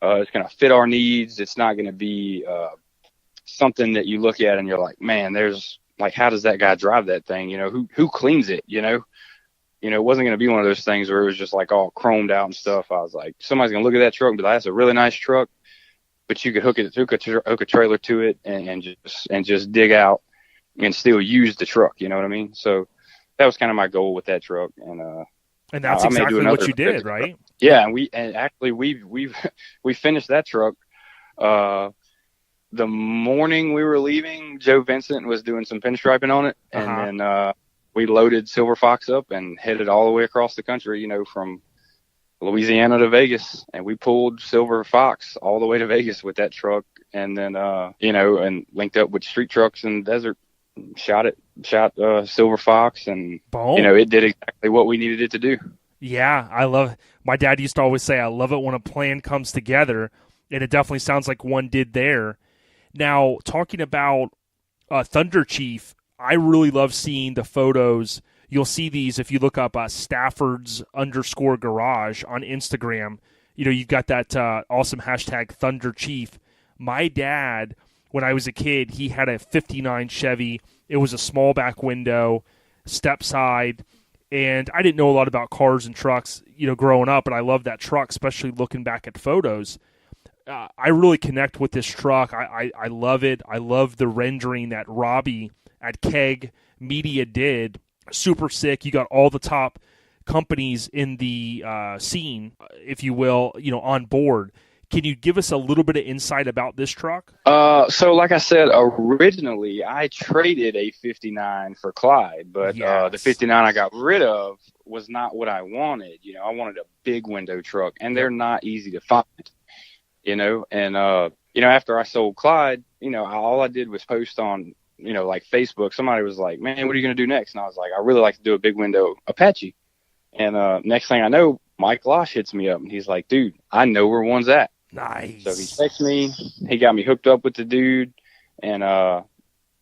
It's going to fit our needs. It's not going to be, something that you look at and you're like, man, there's like, how does that guy drive that thing? Who cleans it? It wasn't going to be one of those things where it was just like all chromed out and stuff. I was like, somebody's going to look at that truck and be like, that's a really nice truck, but you could hook a trailer to it and just dig out and still use the truck. You know what I mean? So that was kind of my goal with that truck. And that's exactly what you did, right? Yeah. And actually we finished that truck, the morning we were leaving. Joe Vincent was doing some pinstriping on it, and then we loaded Silver Fox up and headed all the way across the country, from Louisiana to Vegas, and we pulled Silver Fox all the way to Vegas with that truck, and then and linked up with street trucks in the desert, shot Silver Fox, and boom. It did exactly what we needed it to do. Yeah, I love. My dad used to always say, "I love it when a plan comes together," and it definitely sounds like one did there. Now, talking about Thunder Chief, I really love seeing the photos. You'll see these if you look up Stafford's _garage on Instagram. You've got that awesome hashtag Thunder Chief. My dad, when I was a kid, he had a 59 Chevy. It was a small back window, step side, and I didn't know a lot about cars and trucks, growing up, and I loved that truck, especially looking back at photos. I really connect with this truck. I love it. I love the rendering that Robbie at Keg Media did. Super sick. You got all the top companies in the scene, if you will, on board. Can you give us a little bit of insight about this truck? So like I said, originally I traded a 59 for Clyde, but yes. The 59 I got rid of was not what I wanted. I wanted a big window truck, and they're not easy to find. After I sold Clyde, all I did was post on, like Facebook. Somebody was like, man, what are you going to do next? And I was like, I really like to do a big window Apache. And next thing I know, Mike Losh hits me up, and he's like, dude, I know where one's at. Nice. So he texted me. He got me hooked up with the dude. And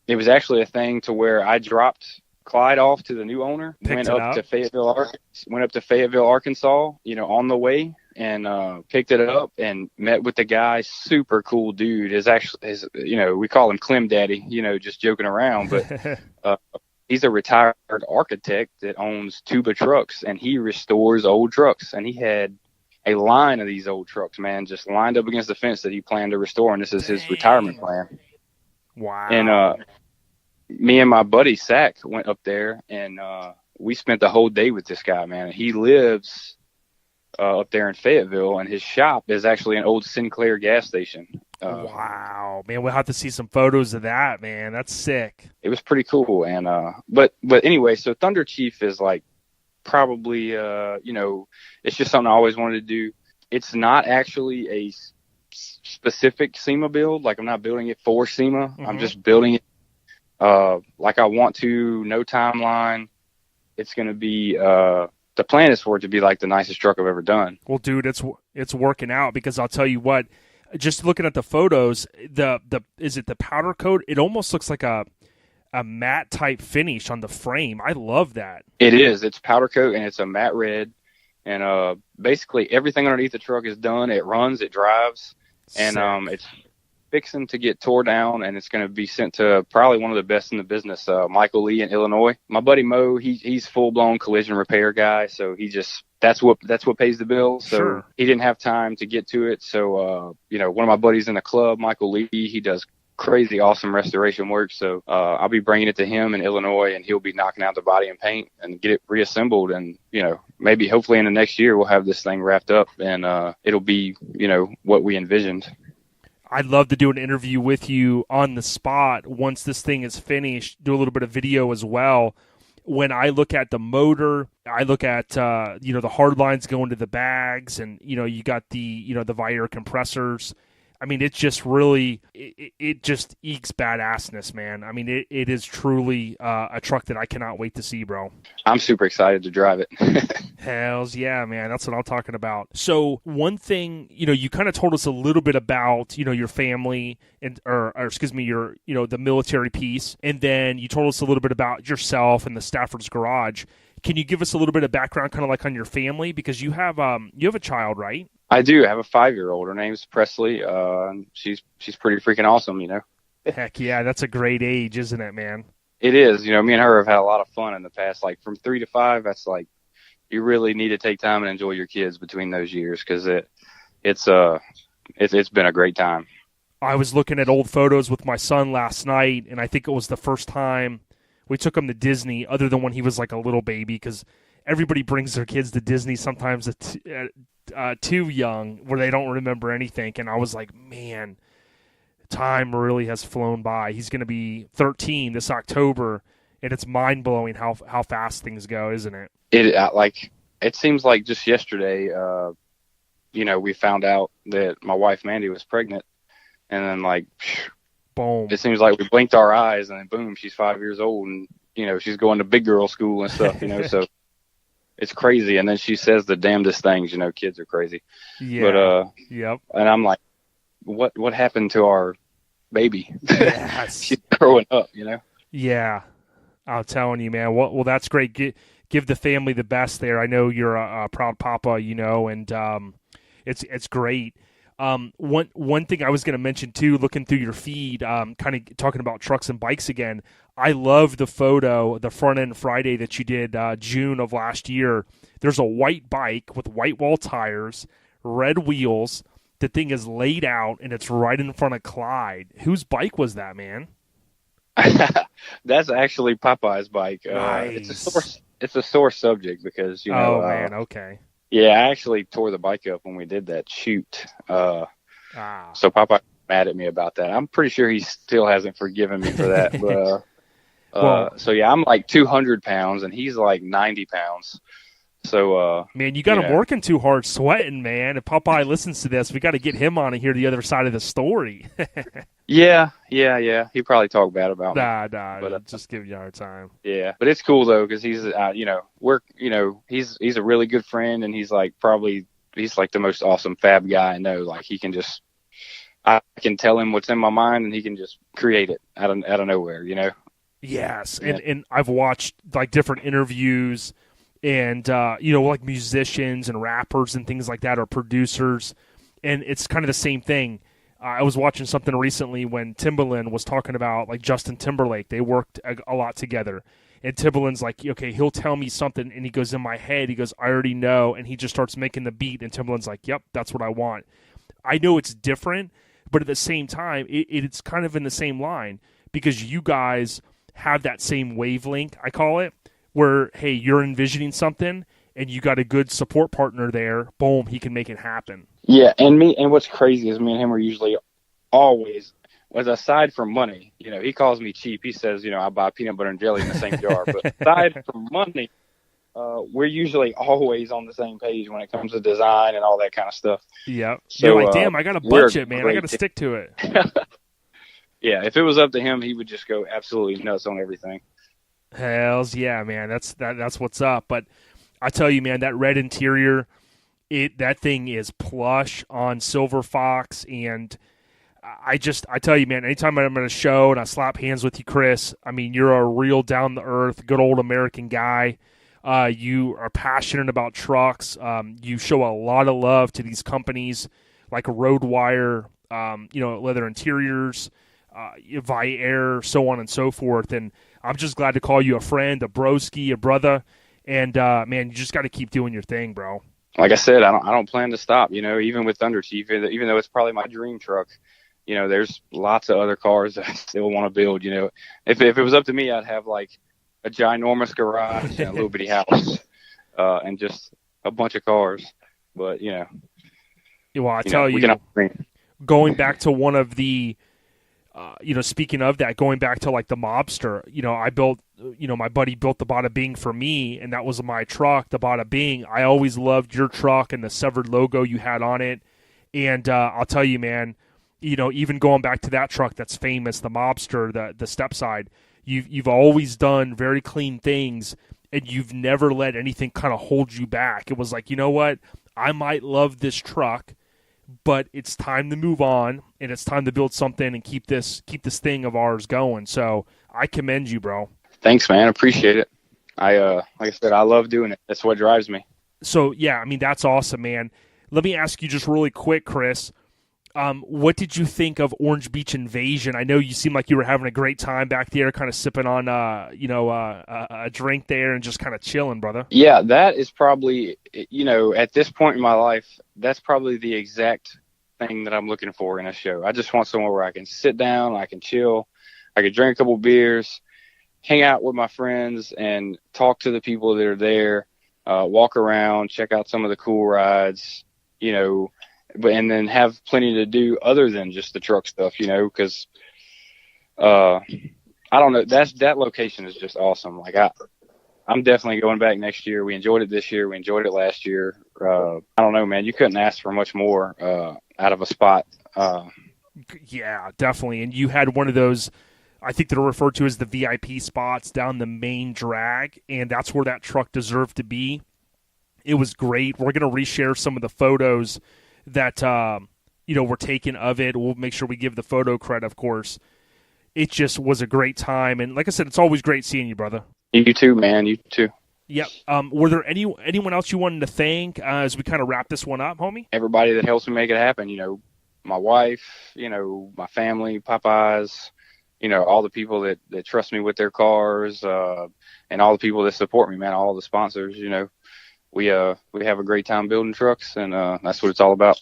it was actually a thing to where I dropped Clyde off to the new owner, went up to Fayetteville, Arkansas, on the way, and picked it up and met with the guy. Super cool dude. We call him Clem Daddy, just joking around, but he's a retired architect that owns Tuba Trucks, and he restores old trucks, and he had a line of these old trucks, man, just lined up against the fence that he planned to restore, and this is his retirement plan. Wow. And me and my buddy Sack went up there, and we spent the whole day with this guy, man. He lives up there in Fayetteville, and his shop is actually an old Sinclair gas station. Wow, man, we'll have to see some photos of that, man. That's sick. It was pretty cool. And but anyway, so Thunder Chief is like probably it's just something I always wanted to do. It's not actually a specific SEMA build. Like, I'm not building it for SEMA. Mm-hmm. I'm just building it like I want to. No timeline. It's going to be the plan is for it to be like the nicest truck I've ever done. Well, dude, it's working out, because I'll tell you what, just looking at the photos, is it the powder coat? It almost looks like a a matte type finish on the frame. I love that. It is. It's powder coat and it's a matte red. And basically everything underneath the truck is done. It runs, it drives, and it's fixing to get tore down, and it's going to be sent to probably one of the best in the business, Michael Lee in Illinois. My buddy Mo, he's full blown collision repair guy, so that's what pays the bill. So Sure. He didn't have time to get to it. So one of my buddies in the club, Michael Lee, he does crazy awesome restoration work. So I'll be bringing it to him in Illinois, and he'll be knocking out the body and paint and get it reassembled. And maybe hopefully in the next year we'll have this thing wrapped up, and it'll be what we envisioned. I'd love to do an interview with you on the spot once this thing is finished, do a little bit of video as well. When I look at the motor, I look at, the hard lines going to the bags, and, you got the ViAir compressors. I mean, it's just really, it just ekes badassness, man. I mean, it is truly a truck that I cannot wait to see, bro. I'm super excited to drive it. Hells yeah, man. That's what I'm talking about. So one thing, you kind of told us a little bit about, your family or excuse me, your, the military piece. And then you told us a little bit about yourself and the Stafford's Garage. Can you give us a little bit of background kind of like on your family? Because you have a child, right? I do. I have a 5-year-old. Her name's Presley. She's pretty freaking awesome, Heck yeah, that's a great age, isn't it, man? It is. Me and her have had a lot of fun in the past. Like from 3 to 5, that's like you really need to take time and enjoy your kids between those years, because it's been a great time. I was looking at old photos with my son last night, and I think it was the first time we took him to Disney, other than when he was like a little baby, because everybody brings their kids to Disney sometimes too young, where they don't remember anything. And I was like, man, time really has flown by. He's going to be 13 this October, and it's mind-blowing how fast things go, isn't it? It seems like just yesterday, we found out that my wife Mandy was pregnant, and then boom. It seems like we blinked our eyes, and then boom, she's 5 years old, and she's going to big girl school and stuff, so it's crazy. And then she says the damnedest things, kids are crazy. Yeah. But yep. And I'm like, what happened to our baby? Yes. She's growing up, Yeah. I'm telling you, man. Well, that's great. Give the family the best there. I know you're a proud papa, and it's great. One thing I was going to mention too, looking through your feed, kind of talking about trucks and bikes again. I love the photo, the front end Friday that you did June of last year. There's a white bike with white wall tires, red wheels. The thing is laid out, and it's right in front of Clyde. Whose bike was that, man? That's actually Popeye's bike. Nice. It's a sore subject because Oh man, okay. Yeah, I actually tore the bike up when we did that shoot. So Popeye mad at me about that. I'm pretty sure he still hasn't forgiven me for that. But so yeah, I'm like 200 pounds and he's like 90 pounds. So man, you got him working too hard, sweating, man. If Popeye listens to this, we got to get him on and hear the other side of the story. Yeah. He probably talk bad about me. Nah, but just give you a hard time. Yeah, but it's cool though because he's, he's a really good friend, and he's like the most awesome fab guy I know. Like I can tell him what's in my mind, and he can just create it out of nowhere, Yes, Yeah. and I've watched like different interviews, and like musicians and rappers and things like that, or producers, and it's kind of the same thing. I was watching something recently when Timbaland was talking about like Justin Timberlake. They worked a lot together. And Timbaland's like, okay, he'll tell me something, and he goes, in my head, he goes, I already know, and he just starts making the beat, and Timbaland's like, yep, that's what I want. I know it's different, but at the same time, it's kind of in the same line, because you guys have that same wavelength, I call it, where, hey, you're envisioning something, and you got a good support partner there, boom, he can make it happen. Yeah, and what's crazy is me and him are usually always, aside from money, he calls me cheap. He says, I buy peanut butter and jelly in the same jar. But aside from money, we're usually always on the same page when it comes to design and all that kind of stuff. Yep. So, you're like, damn, I got a budget, man. I got to stick to it. Yeah, if it was up to him, he would just go absolutely nuts on everything. Hells yeah, man. That's what's up. But I tell you, man, that red interior, that thing is plush on Silver Fox, and I tell you, man, anytime I'm at a show and I slap hands with you, Chris, I mean, you're a real down-to-earth, good old American guy. You are passionate about trucks. You show a lot of love to these companies like Roadwire, Leather Interiors, ViAir, so on and so forth. And I'm just glad to call you a friend, a broski, a brother. And, man, you just got to keep doing your thing, bro. Like I said, I don't plan to stop, even with Thunder Chief, even though it's probably my dream truck. There's lots of other cars that I still want to build. If it was up to me, I'd have like a ginormous garage and a little bitty house, and just a bunch of cars. But, well, I tell you, going back to one of the, speaking of that, going back to like the Mobster, I built, my buddy built the Bada Bing for me, and that was my truck, the Bada Bing. I always loved your truck and the severed logo you had on it. And I'll tell you, man, even going back to that truck that's famous, the Mobster, the step side, you've always done very clean things, and you've never let anything kind of hold you back. It was like, you know what? I might love this truck, but it's time to move on, and it's time to build something and keep this thing of ours going. So I commend you, bro. Thanks, man. Appreciate it. Like I said, I love doing it. That's what drives me. So, yeah, I mean, that's awesome, man. Let me ask you just really quick, Chris. What did you think of Orange Beach Invasion? I know you seemed like you were having a great time back there, kind of sipping on, a drink there and just kind of chilling, brother. Yeah, that is probably, at this point in my life, that's probably the exact thing that I'm looking for in a show. I just want somewhere where I can sit down, I can chill, I can drink a couple beers, hang out with my friends, and talk to the people that are there, walk around, check out some of the cool rides, and then have plenty to do other than just the truck stuff, because I don't know, that location is just awesome. Like I'm definitely going back next year. We enjoyed it this year. We enjoyed it last year. I don't know, man. You couldn't ask for much more out of a spot. Yeah, definitely. And you had one of those, I think they're referred to as the VIP spots down the main drag, and that's where that truck deserved to be. It was great. We're going to reshare some of the photos that, were taken of it. We'll make sure we give the photo credit, of course. It just was a great time. And like I said, it's always great seeing you, brother. You too, man. You too. Yep. Were there anyone else you wanted to thank as we kind of wrap this one up, homie? Everybody that helps me make it happen. My wife, my family, Popeyes, all the people that trust me with their cars, and all the people that support me, man, all the sponsors, we have a great time building trucks, and that's what it's all about.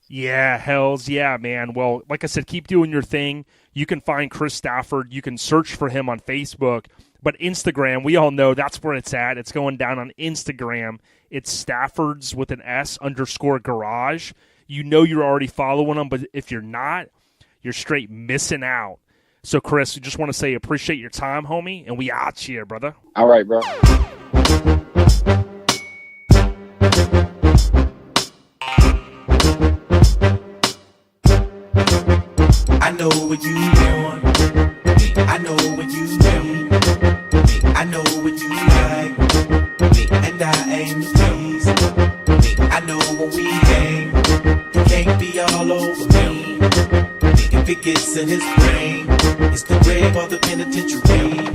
Yeah, hells yeah, man. Well, like I said, keep doing your thing. You can find Chris Stafford. You can search for him on Facebook. But Instagram, we all know that's where it's at. It's going down on Instagram. It's Stafford's with an S _garage. You're already following them, but if you're not, you're straight missing out. So, Chris, we just want to say appreciate your time, homie, and we out here, brother. All right, bro. I know what you want. I know what you need. I know what you like. And I aim to please. I know when we hang, you can't be all over me. If it gets in his brain, it's the grave of the penitentiary.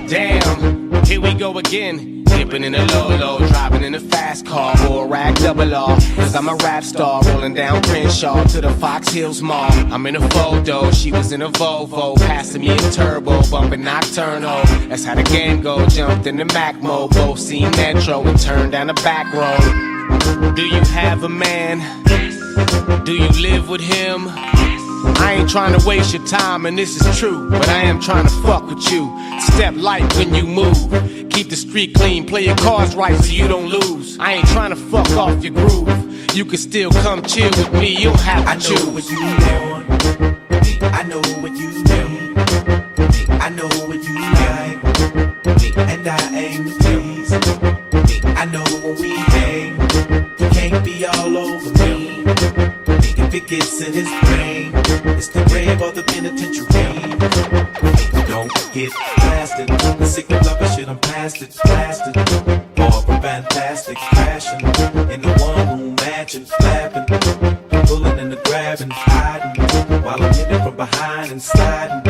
Damn, here we go again. Dipping in a low, driving in a fast car or a rag double R. Cause I'm a rap star, rolling down Crenshaw to the Fox Hills Mall. I'm in a photo, she was in a Volvo, passing me a turbo, bumping Knoc-Turn'al. That's how the game go, jumped in the Mac mode, both seen Metro and turned down the back road. Do you have a man? Do you live with him? I ain't trying to waste your time, and this is true, but I am trying to fuck with you. Step light when you move. Keep the street clean, play your cards right so you don't lose. I ain't trying to fuck off your groove. You can still come chill with me, you don't have to choose. I know what you want. I know what you need. I know what you like. And I aim to please. I know when we hang, you can't be all over me. If it gets in his brain, it's the grave of the penitentiary. Don't get blasted. The sick of love shit, I'm past it, blasted. More from fantastic, crashing in the one room mansion, flapping. pulling and the grabbing, hiding, while I'm hitting from behind and sliding,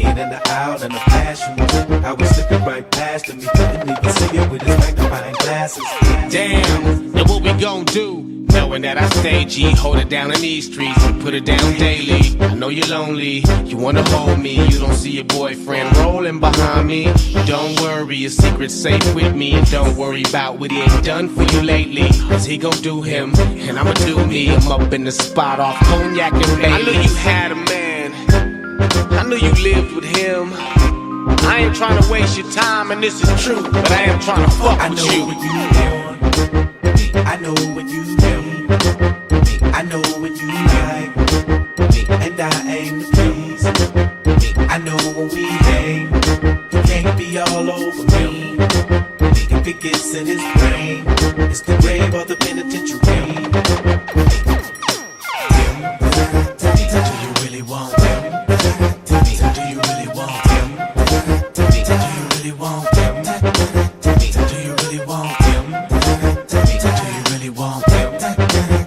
in and the out and the passion. I was slipping right past him, he couldn't even see it with his magnifying glasses. Damn, now what we gon' do? Knowing that I stay G, hold it down in these streets and put it down daily. I know you're lonely, you wanna hold me. You don't see your boyfriend rolling behind me. Don't worry, your secret's safe with me. And don't worry about what he ain't done for you lately. Cause he gon' do him, and I'ma do me. I'm up in the spot off cognac and Bailey. I knew you had a man, I knew you lived with him. I ain't trying to waste your time, and this is true, but I am trying to fuck with you. I know what you want. I know what you like. And I aim to please. I know when we hang, you can't be all over me. If it gets in his brain, it's the grave or the penitentiary. Do you really want him? Do you really want him? Do you really want him? Do you really want him? Do you really want him?